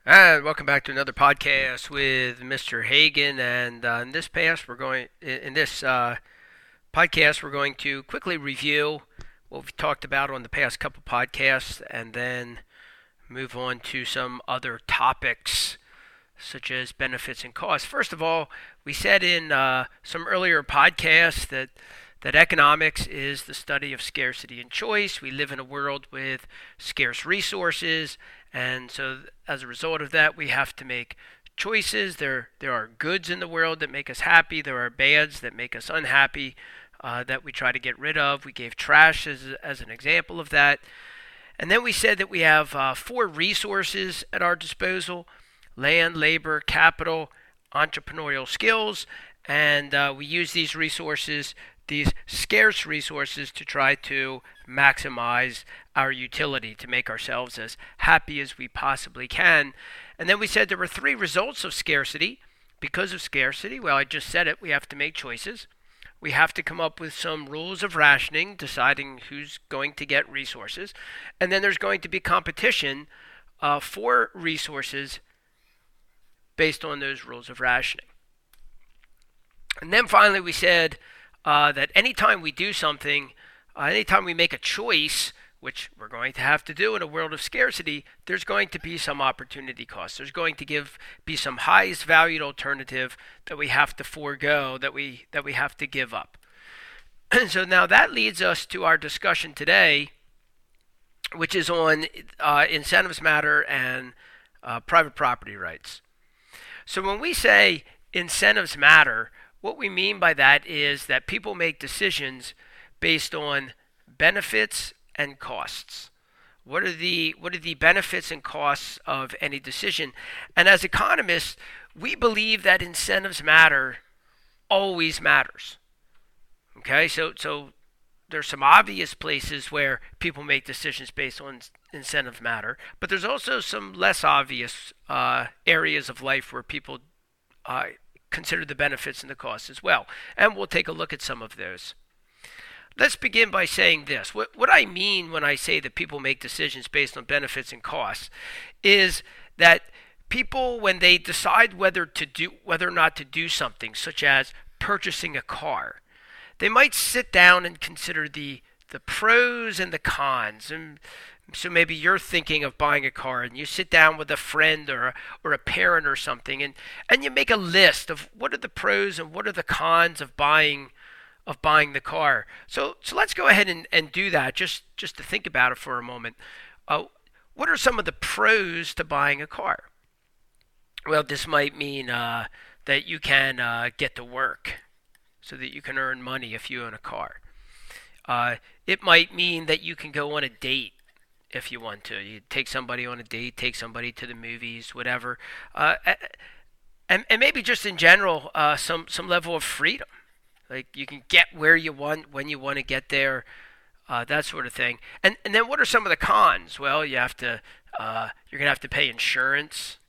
And welcome back to another podcast with Mr. Hagan. And in this podcast, we're going to quickly review what we've talked about on the past couple podcasts, and then move on to some other topics such as benefits and costs. First of all, we said in some earlier podcasts that economics is the study of scarcity and choice. We live in a world with scarce resources, and so as a result of that, we have to make choices. There are goods in the world that make us happy. There are bads that make us unhappy, that we try to get rid of. We gave trash as an example of that. And then we said that we have four resources at our disposal: land, labor, capital, entrepreneurial skills. And we use these scarce resources, to try to maximize our utility, to make ourselves as happy as we possibly can. And then we said there were three results of scarcity. Because of scarcity, well, I just said it, we have to make choices. We have to come up with some rules of rationing, deciding who's going to get resources. And then there's going to be competition for resources based on those rules of rationing. And then finally we said that anytime we do something, anytime we make a choice, which we're going to have to do in a world of scarcity, there's going to be some opportunity cost. There's going to be some highest valued alternative that we have to forego, that we have to give up. So now that leads us to our discussion today, which is on incentives matter and private property rights. So when we say incentives matter, what we mean by that is that people make decisions based on benefits and costs. What are the benefits and costs of any decision? And as economists, we believe that incentives matter always matters. Okay, so there's some obvious places where people make decisions based on incentive matter, but there's also some less obvious areas of life where people consider the benefits and the costs as well. And we'll take a look at some of those. Let's begin by saying this. What I mean when I say that people make decisions based on benefits and costs is that people, when they decide whether or not to do something, such as purchasing a car, they might sit down and consider the pros and the cons. And so maybe you're thinking of buying a car, and you sit down with a friend or a parent or something, and you make a list of what are the pros and what are the cons of buying the car. So let's go ahead and do that, just to think about it for a moment. What are some of the pros to buying a car? Well, this might mean that you can get to work, so that you can earn money if you own a car. It might mean that you can go on a date if you want to. You take somebody on a date, take somebody to the movies, whatever. And maybe just in general, some level of freedom. Like you can get where you want, when you want to get there, that sort of thing. And then what are some of the cons? Well, you're going to have to pay insurance.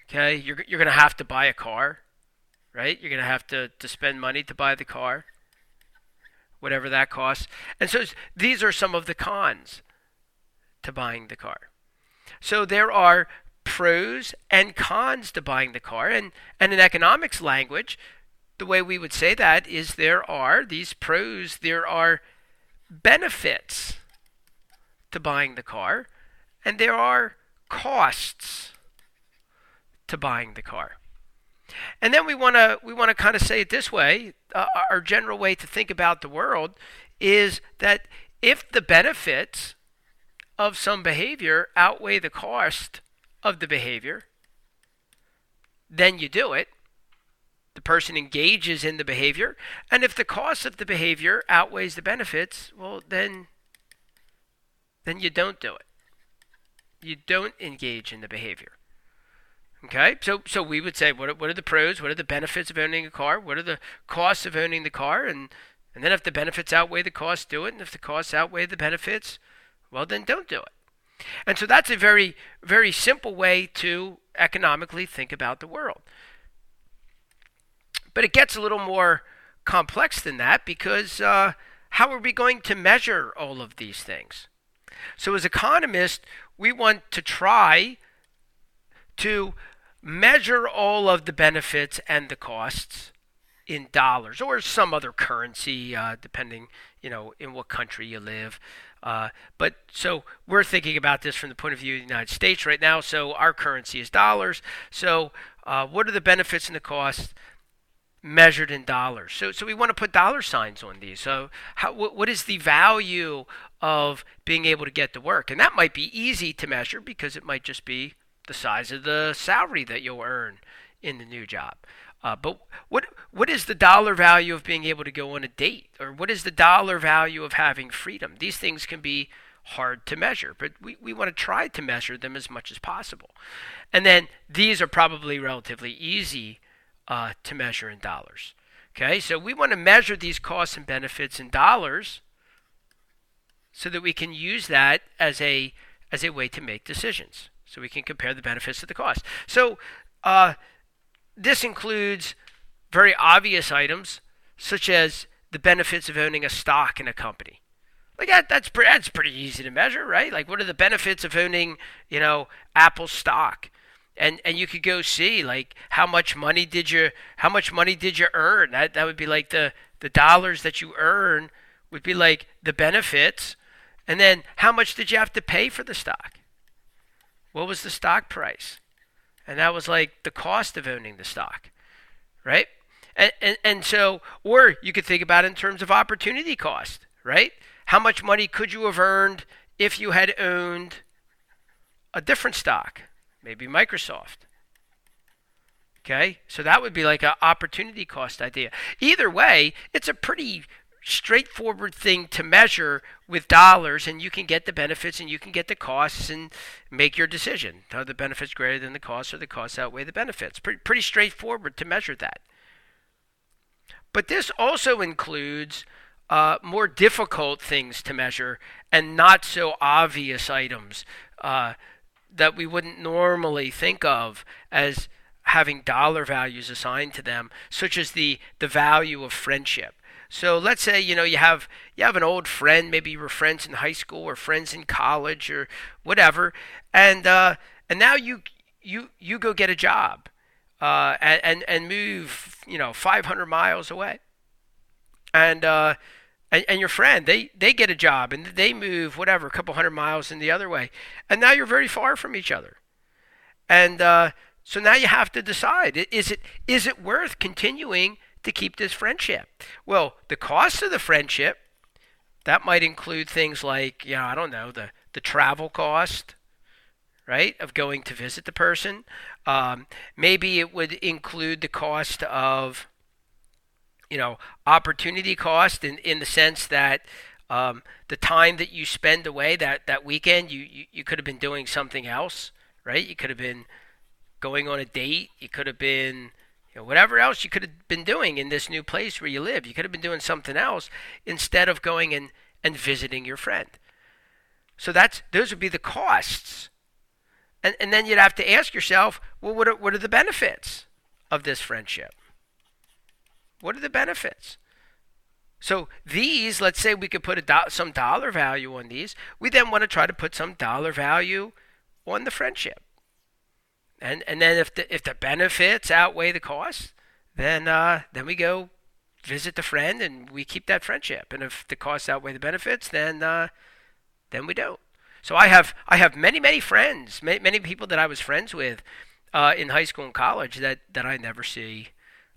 Okay, you're going to have to buy a car, right? You're going to have to spend money to buy the car, whatever that costs. And so these are some of the cons to buying the car. So there are pros and cons to buying the car. And in economics language, the way we would say that is there are these pros, there are benefits to buying the car, and there are costs to buying the car. And then we want to kind of say it this way. Our general way to think about the world is that if the benefits of some behavior outweigh the cost of the behavior, then you do it. The person engages in the behavior. And if the cost of the behavior outweighs the benefits, well, then you don't do it. You don't engage in the behavior. Okay, so we would say, what are the pros? What are the benefits of owning a car? What are the costs of owning the car? And then if the benefits outweigh the costs, do it. And if the costs outweigh the benefits, well, then don't do it. And so that's a very, very simple way to economically think about the world. But it gets a little more complex than that, because how are we going to measure all of these things? So as economists, we want to try to measure all of the benefits and the costs in dollars or some other currency, depending, in what country you live. But so we're thinking about this from the point of view of the United States right now. So our currency is dollars. So what are the benefits and the costs measured in dollars? So we want to put dollar signs on these. So what is the value of being able to get to work? And that might be easy to measure because it might just be the size of the salary that you'll earn in the new job. But what is the dollar value of being able to go on a date? Or what is the dollar value of having freedom? These things can be hard to measure, but we want to try to measure them as much as possible. And then these are probably relatively easy to measure in dollars. Okay, so we want to measure these costs and benefits in dollars so that we can use that as a way to make decisions. So we can compare the benefits to the cost. So this includes very obvious items, such as the benefits of owning a stock in a company. Like that's pretty easy to measure, right? Like, what are the benefits of owning, Apple stock? And you could go see, like, how much money did you earn? That would be like the dollars that you earn would be like the benefits, and then how much did you have to pay for the stock? What was the stock price? And that was like the cost of owning the stock, right? And so, or you could think about it in terms of opportunity cost, right? How much money could you have earned if you had owned a different stock, maybe Microsoft? Okay, so that would be like an opportunity cost idea. Either way, it's a pretty straightforward thing to measure with dollars, and you can get the benefits and you can get the costs and make your decision. Are the benefits greater than the costs, or the costs outweigh the benefits? Pretty straightforward to measure that. But this also includes more difficult things to measure and not so obvious items that we wouldn't normally think of as having dollar values assigned to them, such as the value of friendship. So let's say you have an old friend, maybe you were friends in high school or friends in college or whatever, and now you go get a job and move 500 miles away, and your friend they get a job and they move a couple hundred miles in the other way, and now you're very far from each other, and so now you have to decide: is it worth continuing to keep this friendship? Well, the cost of the friendship, that might include things like, the travel cost, right, of going to visit the person. Maybe it would include the cost of, opportunity cost in the sense that the time that you spend away that weekend, you could have been doing something else, right? You could have been going on a date. You could have been whatever else you could have been doing in this new place where you live. You could have been doing something else instead of going and visiting your friend. So those would be the costs. And then you'd have to ask yourself, well, what are the benefits of this friendship? What are the benefits? So these, let's say we could put some dollar value on these. We then want to try to put some dollar value on the friendship. And then if the benefits outweigh the costs, then we go visit the friend and we keep that friendship. And if the costs outweigh the benefits, then we don't. So I have many friends, many people that I was friends with in high school and college that I never see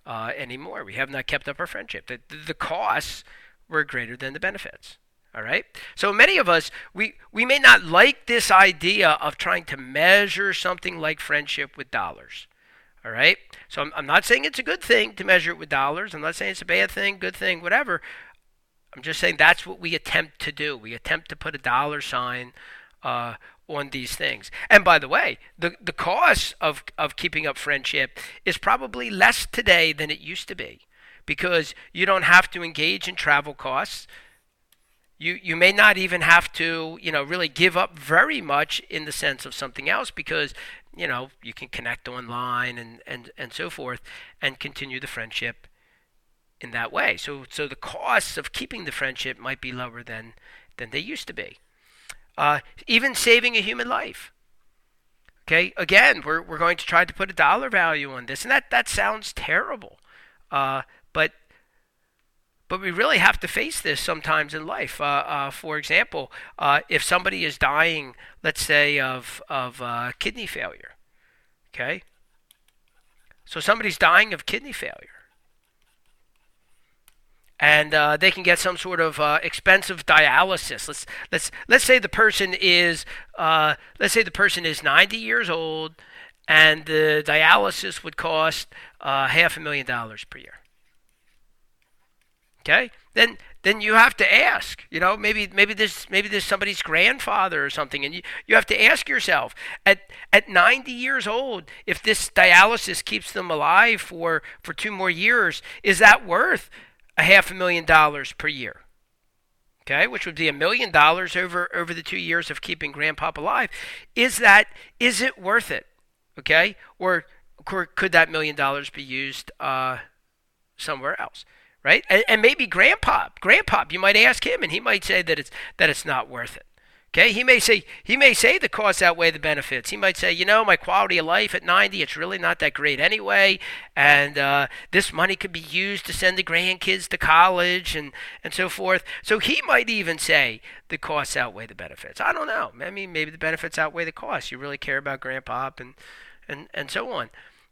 anymore. We have not kept up our friendship. The costs were greater than the benefits. All right. So many of us, we may not like this idea of trying to measure something like friendship with dollars. All right. So I'm not saying it's a good thing to measure it with dollars. I'm not saying it's a bad thing, good thing, whatever. I'm just saying that's what we attempt to do. We attempt to put a dollar sign on these things. And by the way, the cost of keeping up friendship is probably less today than it used to be, because you don't have to engage in travel costs. You may not even have to, really give up very much in the sense of something else, because, you can connect online and so forth and continue the friendship in that way. So the costs of keeping the friendship might be lower than they used to be. Even saving a human life. Okay, again, we're going to try to put a dollar value on this, and that sounds terrible, but we really have to face this sometimes in life. For example, if somebody is dying, let's say of kidney failure, okay, so somebody's dying of kidney failure, and they can get some sort of expensive dialysis. Let's say the person is 90 years old, and the dialysis would cost $500,000 per year. Okay, then you have to ask. Maybe this somebody's grandfather or something, and you have to ask yourself at 90 years old, if this dialysis keeps them alive for 2 more years, is that worth $500,000 per year? Okay, which would be $1 million over the 2 years of keeping Grandpop alive. Is it worth it? Okay, or could that $1 million be used somewhere else? Right, and maybe Grandpop, you might ask him, and he might say that it's not worth it. Okay, he may say the costs outweigh the benefits. He might say, my quality of life at 90, it's really not that great anyway, and this money could be used to send the grandkids to college and so forth. So he might even say the costs outweigh the benefits. I don't know. I mean, maybe the benefits outweigh the costs. You really care about Grandpop and so on.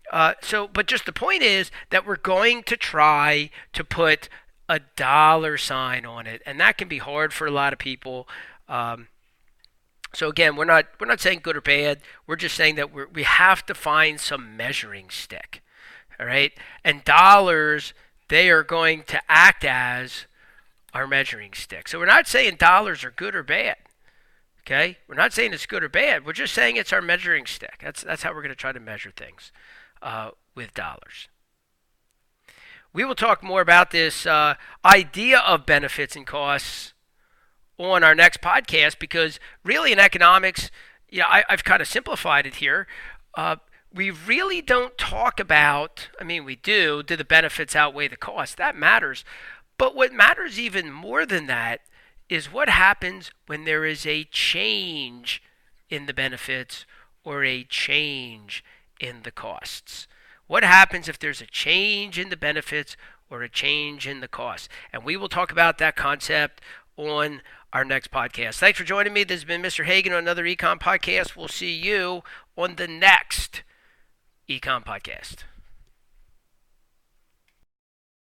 But just the point is that we're going to try to put a dollar sign on it, and that can be hard for a lot of people. So again, we're not saying good or bad. We're just saying that we have to find some measuring stick, all right? And dollars, they are going to act as our measuring stick. So we're not saying dollars are good or bad. Okay, we're not saying it's good or bad. We're just saying it's our measuring stick. That's how we're going to try to measure things with dollars. We will talk more about this idea of benefits and costs on our next podcast, because really in economics, I've kind of simplified it here. We really don't talk about, we do the benefits outweigh the costs? That matters. But what matters even more than that is what happens when there is a change in the benefits or a change in the costs. What happens if there's a change in the benefits or a change in the costs? And we will talk about that concept on our next podcast. Thanks for joining me. This has been Mr. Hagan on another Econ Podcast. We'll see you on the next Econ Podcast.